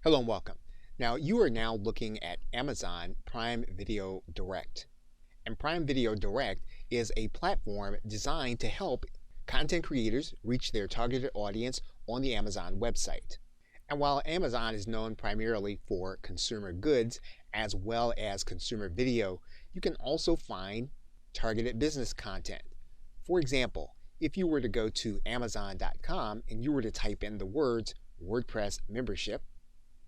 Hello and welcome. Now you are now looking at Amazon Prime Video Direct. And Prime Video Direct is a platform designed to help content creators reach their targeted audience on the Amazon website. And while Amazon is known primarily for consumer goods as well as consumer video, you can also find targeted business content. For example, if you were to go to Amazon.com and you were to type in the words WordPress membership,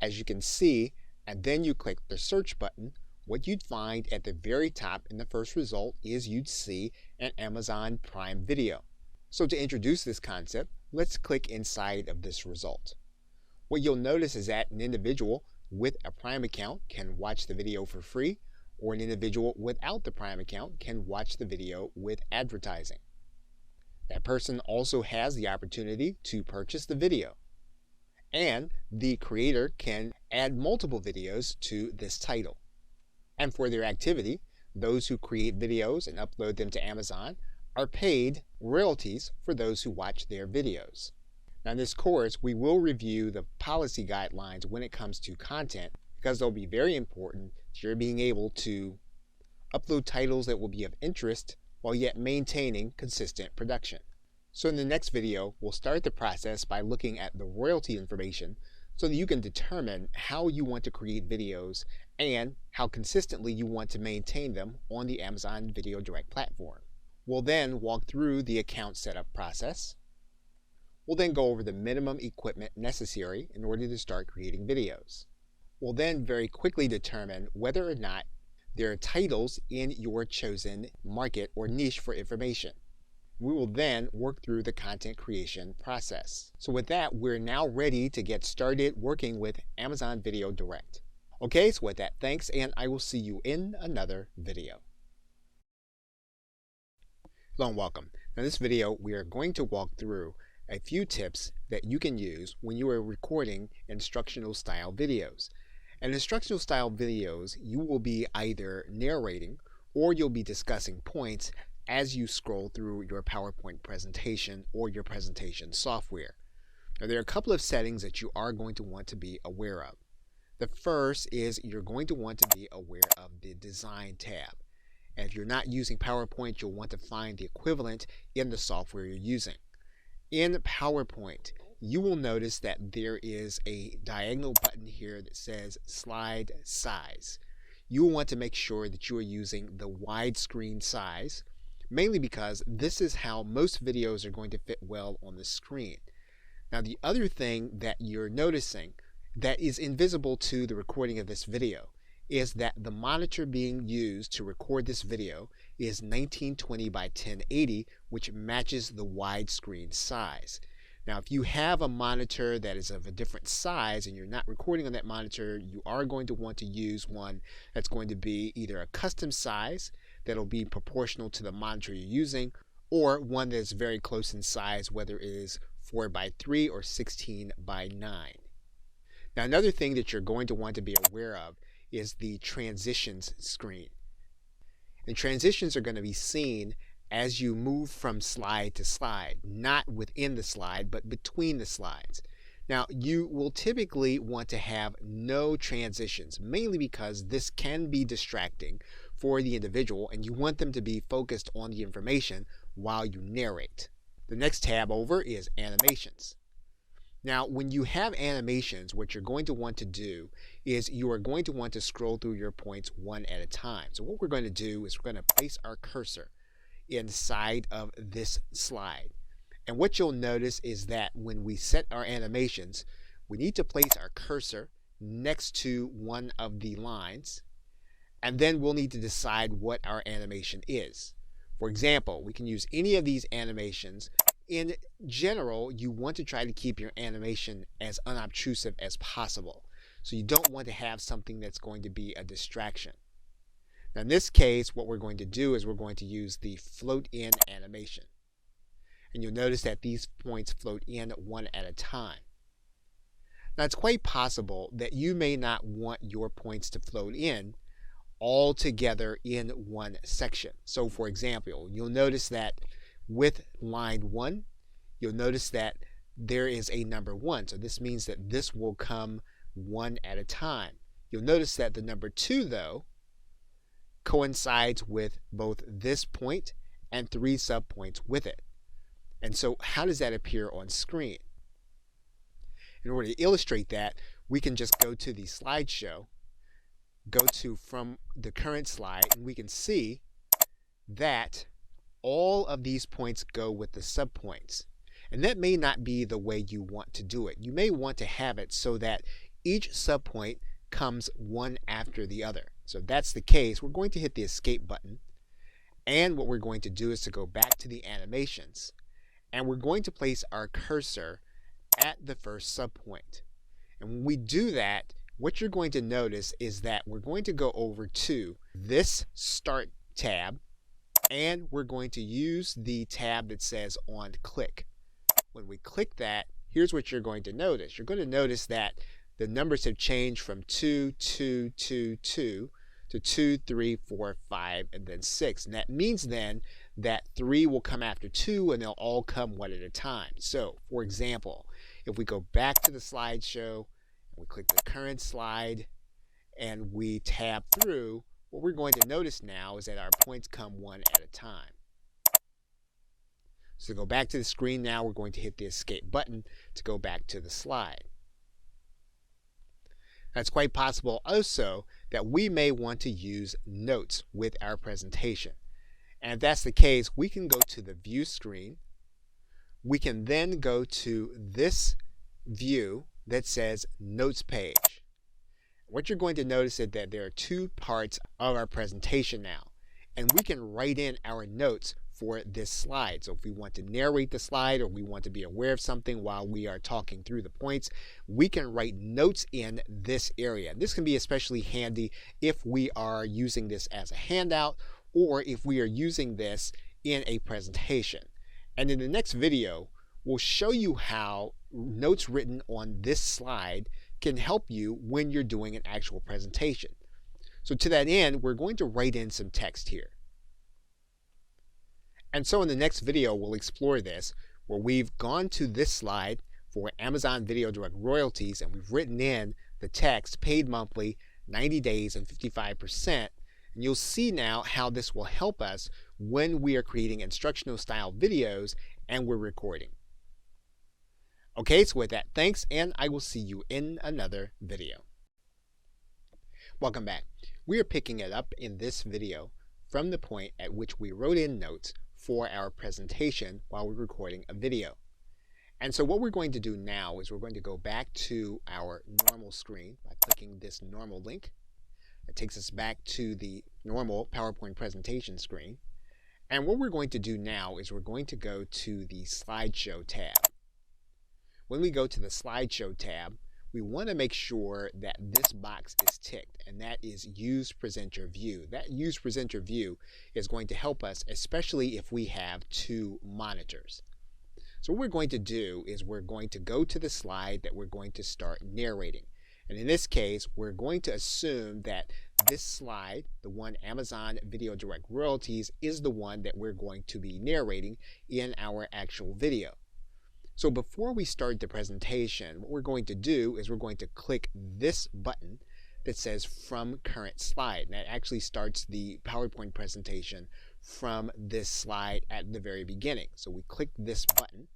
as you can see, and then you click the search button, what you'd find at the very top in the first result is you'd see an Amazon Prime Video. So to introduce this concept, let's click inside of this result. What you'll notice is that an individual with a Prime account can watch the video for free, or an individual without the Prime account can watch the video with advertising. That person also has the opportunity to purchase the video. And the creator can add multiple videos to this title. And for their activity, those who create videos and upload them to Amazon are paid royalties for those who watch their videos. Now in this course, we will review the policy guidelines when it comes to content, because they'll be very important to your being able to upload titles that will be of interest while yet maintaining consistent production. So in the next video, we'll start the process by looking at the royalty information so that you can determine how you want to create videos and how consistently you want to maintain them on the Amazon Video Direct platform. We'll then walk through the account setup process. We'll then go over the minimum equipment necessary in order to start creating videos. We'll then very quickly determine whether or not there are titles in your chosen market or niche for information. We will then work through the content creation process. So with that, we're now ready to get started working with Amazon Video Direct. Okay, so with that, thanks, and I will see you in another video. Hello and welcome. Now in this video, we are going to walk through a few tips that you can use when you are recording instructional style videos. And instructional style videos, you will be either narrating or you'll be discussing points as you scroll through your PowerPoint presentation or your presentation software. Now, there are a couple of settings that you are going to want to be aware of. The first is you're going to want to be aware of the Design tab. And if you're not using PowerPoint, you'll want to find the equivalent in the software you're using. In PowerPoint, you will notice that there is a diagonal button here that says Slide Size. You will want to make sure that you are using the widescreen size, mainly because this is how most videos are going to fit well on the screen. Now the other thing that you're noticing that is invisible to the recording of this video is that the monitor being used to record this video is 1920 by 1080, which matches the widescreen size. Now if you have a monitor that is of a different size and you're not recording on that monitor, you are going to want to use one that's going to be either a custom size that'll be proportional to the monitor you're using, or one that's very close in size, whether it is 4 by 3 or 16 by 9. Now another thing that you're going to want to be aware of is the transitions screen. And transitions are going to be seen as you move from slide to slide, not within the slide, but between the slides. Now, you will typically want to have no transitions, mainly because this can be distracting for the individual and you want them to be focused on the information while you narrate. The next tab over is animations. Now, when you have animations, what you're going to want to do is you are going to want to scroll through your points one at a time. So what we're going to do is we're going to place our cursor inside of this slide. And what you'll notice is that when we set our animations, we need to place our cursor next to one of the lines, and then we'll need to decide what our animation is. For example, we can use any of these animations. In general, you want to try to keep your animation as unobtrusive as possible. So you don't want to have something that's going to be a distraction. Now in this case, what we're going to do is we're going to use the float in animation. And you'll notice that these points float in one at a time. Now it's quite possible that you may not want your points to float in all together in one section. So for example, you'll notice that with line 1, you'll notice that there is a number 1. So this means that this will come one at a time. You'll notice that the number 2, though, coincides with both this point and 3 subpoints with it. And so how does that appear on screen? In order to illustrate that, we can just go to the slideshow, go to from the current slide, and we can see that all of these points go with the subpoints. And that may not be the way you want to do it. You may want to have it so that each subpoint comes one after the other. So if that's the case, we're going to hit the escape button. And what we're going to do is to go back to the animations. And we're going to place our cursor at the first subpoint. And when we do that, what you're going to notice is that we're going to go over to this Start tab, and we're going to use the tab that says On Click. When we click that, here's what you're going to notice. You're going to notice that the numbers have changed from 2, 2, 2, 2 to 2, 3, 4, 5, and then 6. And that means then that 3 will come after 2, and they'll all come one at a time. So, for example, if we go back to the slideshow, and we click the current slide, and we tab through, what we're going to notice now is that our points come one at a time. So to go back to the screen now, we're going to hit the escape button to go back to the slide. Now, it's quite possible also that we may want to use notes with our presentation. And if that's the case, we can go to the view screen. We can then go to this view that says Notes page. What you're going to notice is that there are 2 parts of our presentation now. And we can write in our notes for this slide. So if we want to narrate the slide, or we want to be aware of something while we are talking through the points, we can write notes in this area. This can be especially handy if we are using this as a handout, or if we are using this in a presentation. And in the next video, we'll show you how notes written on this slide can help you when you're doing an actual presentation. So to that end, we're going to write in some text here. And so in the next video, we'll explore this, where we've gone to this slide for Amazon Video Direct Royalties, and we've written in the text, paid monthly, 90 days, and 55%. And you'll see now how this will help us when we are creating instructional style videos and we're recording. Okay, so with that, thanks, and I will see you in another video. Welcome back. We are picking it up in this video from the point at which we wrote in notes for our presentation while we're recording a video. And so what we're going to do now is we're going to go back to our normal screen by clicking this normal link. It takes us back to the normal PowerPoint presentation screen. And what we're going to do now is we're going to go to the Slideshow tab. When we go to the Slideshow tab, we want to make sure that this box is ticked, and that is Use Presenter View. That Use Presenter View is going to help us, especially if we have 2 monitors. So what we're going to do is we're going to go to the slide that we're going to start narrating. And in this case, we're going to assume that this slide, the one Amazon Video Direct Royalties, is the one that we're going to be narrating in our actual video. So before we start the presentation, what we're going to do is we're going to click this button that says From Current Slide. And that actually starts the PowerPoint presentation from this slide at the very beginning. So we click this button.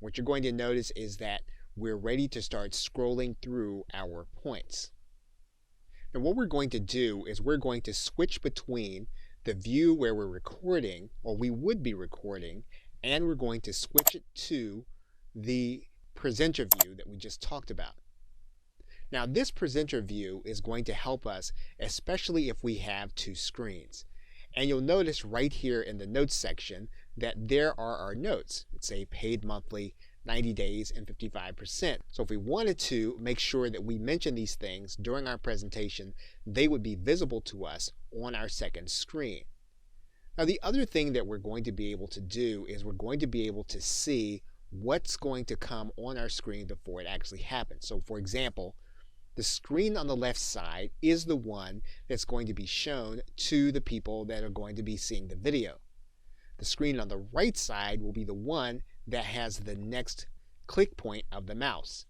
What you're going to notice is that we're ready to start scrolling through our points. Now what we're going to do is we're going to switch between the view where we're recording, or we would be recording, and we're going to switch it to the presenter view that we just talked about. Now this presenter view is going to help us, especially if we have 2 screens. And you'll notice right here in the notes section that there are our notes. It's a paid monthly, 90 days, and 55%. So if we wanted to make sure that we mention these things during our presentation, they would be visible to us on our second screen. Now the other thing that we're going to be able to do is we're going to be able to see what's going to come on our screen before it actually happens. So for example, the screen on the left side is the one that's going to be shown to the people that are going to be seeing the video. The screen on the right side will be the one that has the next click point of the mouse.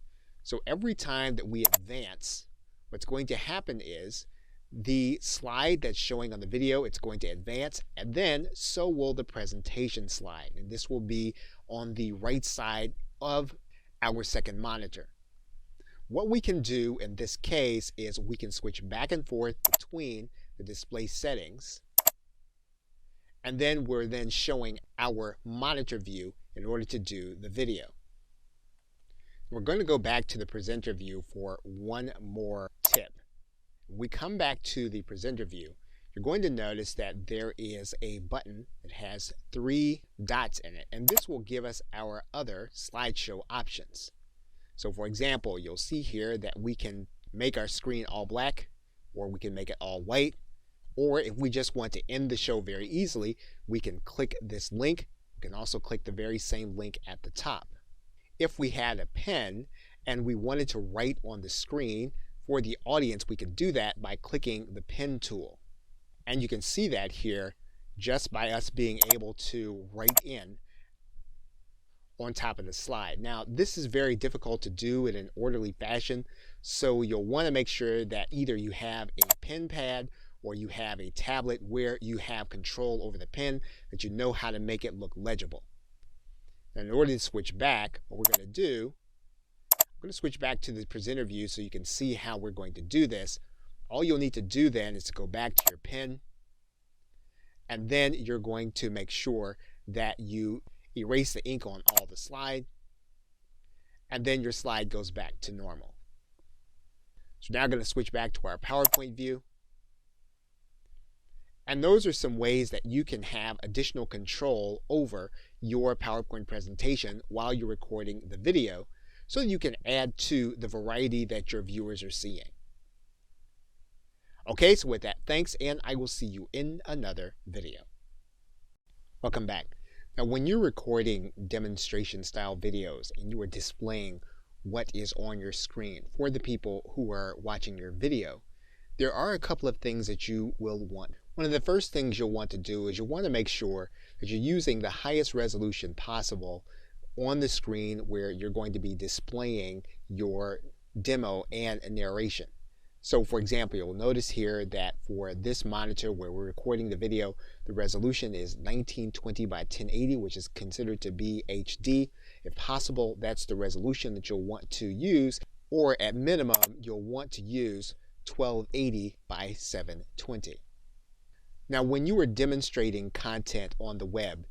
So every time that we advance, what's going to happen is the slide that's showing on the video, it's going to advance, and then so will the presentation slide. And this will be on the right side of our second monitor. What we can do in this case is we can switch back and forth between the display settings, and then we're then showing our monitor view in order to do the video. We're going to go back to the presenter view for one more tip. When we come back to the presenter view, you're going to notice that there is a button that has 3 dots in it, and this will give us our other slideshow options. So for example, you'll see here that we can make our screen all black, or we can make it all white, or if we just want to end the show very easily, we can click this link. We can also click the very same link at the top. If we had a pen and we wanted to write on the screen for the audience, we could do that by clicking the pen tool. And you can see that here just by us being able to write in on top of the slide. Now, this is very difficult to do in an orderly fashion, so you'll want to make sure that either you have a pen pad or you have a tablet where you have control over the pen, that you know how to make it look legible. And in order to switch back, what we're going to do, I'm going to switch back to the presenter view so you can see how we're going to do this. All you'll need to do then is to go back to your pen, and then you're going to make sure that you erase the ink on all the slide, and then your slide goes back to normal. So now I'm going to switch back to our PowerPoint view. And those are some ways that you can have additional control over your PowerPoint presentation while you're recording the video, so that you can add to the variety that your viewers are seeing. Okay, so with that, thanks, and I will see you in another video. Welcome back. Now, when you're recording demonstration style videos and you are displaying what is on your screen for the people who are watching your video, there are a couple of things that you will want. One of the first things you'll want to do is you'll want to make sure that you're using the highest resolution possible on the screen where you're going to be displaying your demo and narration. So for example, you'll notice here that for this monitor where we're recording the video, the resolution is 1920 by 1080, which is considered to be HD. If possible, that's the resolution that you'll want to use, or at minimum, you'll want to use 1280 by 720. Now, when you are demonstrating content on the web,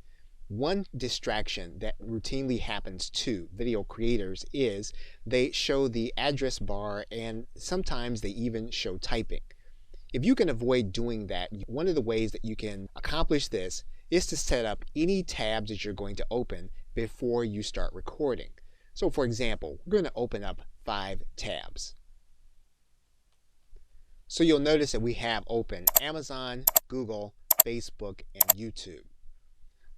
one distraction that routinely happens to video creators is they show the address bar, and sometimes they even show typing. If you can avoid doing that, one of the ways that you can accomplish this is to set up any tabs that you're going to open before you start recording. So for example, we're going to open up 5 tabs. So you'll notice that we have open Amazon, Google, Facebook, and YouTube.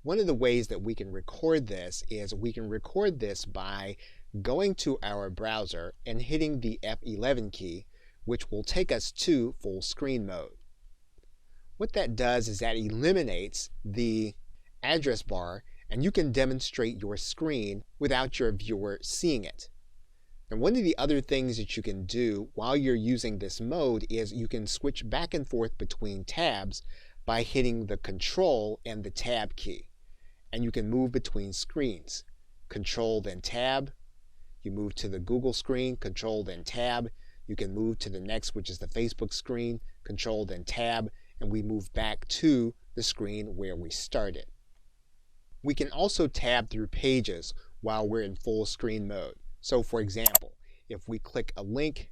One of the ways that we can record this is we can record this by going to our browser and hitting the F11 key, which will take us to full screen mode. What that does is that eliminates the address bar, and you can demonstrate your screen without your viewer seeing it. And one of the other things that you can do while you're using this mode is you can switch back and forth between tabs by hitting the Control and the Tab key. And you can move between screens. Control then Tab. You move to the Google screen, Control then Tab. You can move to the next, which is the Facebook screen, Control then Tab, and we move back to the screen where we started. We can also tab through pages while we're in full screen mode. So for example, if we click a link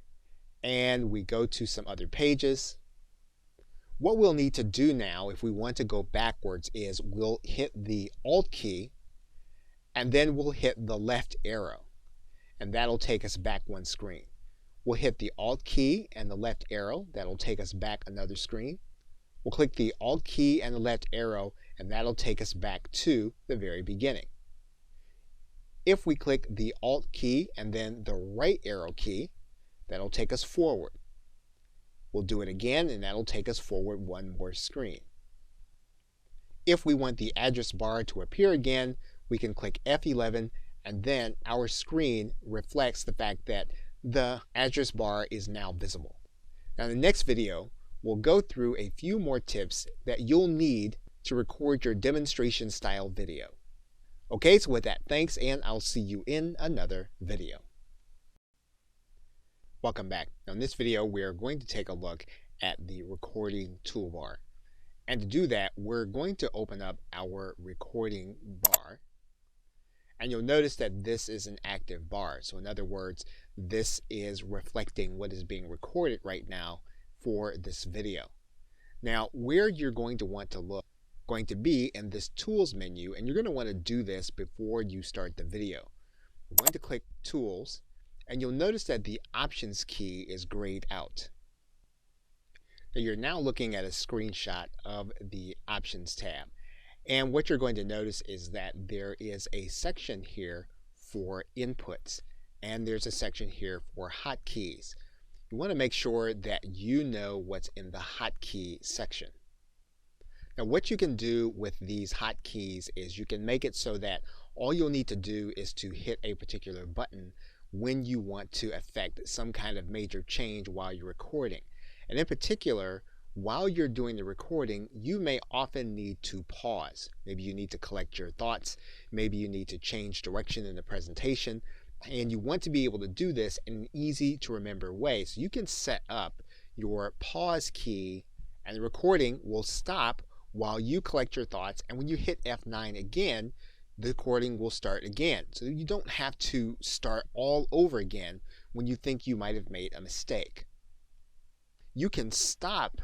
and we go to some other pages, what we'll need to do now if we want to go backwards is we'll hit the Alt key, and then we'll hit the left arrow, and that'll take us back one screen. We'll hit the Alt key and the left arrow, that'll take us back another screen. We'll click the Alt key and the left arrow, and that'll take us back to the very beginning. If we click the Alt key and then the right arrow key, that'll take us forward. We'll do it again, and that'll take us forward one more screen. If we want the address bar to appear again, we can click F11 and then our screen reflects the fact that the address bar is now visible. Now in the next video, we'll go through a few more tips that you'll need to record your demonstration style video. Okay, so with that, thanks, and I'll see you in another video. Welcome back. Now in this video, we're going to take a look at the recording toolbar. And to do that, we're going to open up our recording bar. And you'll notice that this is an active bar. So in other words, this is reflecting what is being recorded right now for this video. Now, where you're going to want to look, going to be in this Tools menu, and you're going to want to do this before you start the video. We're going to click Tools, and you'll notice that the Options key is grayed out. Now you're now looking at a screenshot of the Options tab. And what you're going to notice is that there is a section here for inputs, and there's a section here for hotkeys. You want to make sure that you know what's in the hotkey section. Now what you can do with these hotkeys is you can make it so that all you'll need to do is to hit a particular button when you want to affect some kind of major change while you're recording. And in particular, while you're doing the recording, you may often need to pause. Maybe you need to collect your thoughts. Maybe you need to change direction in the presentation. And you want to be able to do this in an easy to remember way. So you can set up your pause key and the recording will stop while you collect your thoughts. And when you hit F9 again, the recording will start again. So you don't have to start all over again when you think you might have made a mistake. You can stop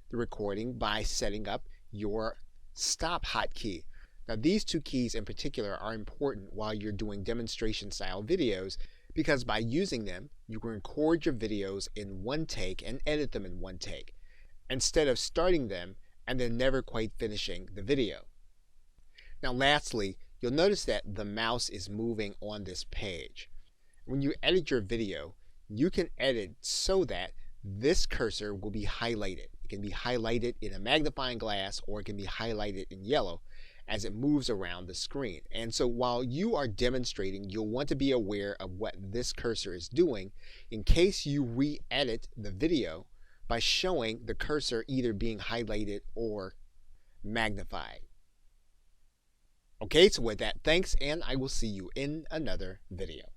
the recording by setting up your stop hotkey. Now these two keys in particular are important while you're doing demonstration style videos because by using them you can record your videos in one take and edit them in one take instead of starting them and then never quite finishing the video. Now lastly, you'll notice that the mouse is moving on this page. When you edit your video, you can edit so that this cursor will be highlighted. It can be highlighted in a magnifying glass or it can be highlighted in yellow as it moves around the screen. And so while you are demonstrating, you'll want to be aware of what this cursor is doing in case you re-edit the video by showing the cursor either being highlighted or magnified. Okay, so with that, thanks, and I will see you in another video.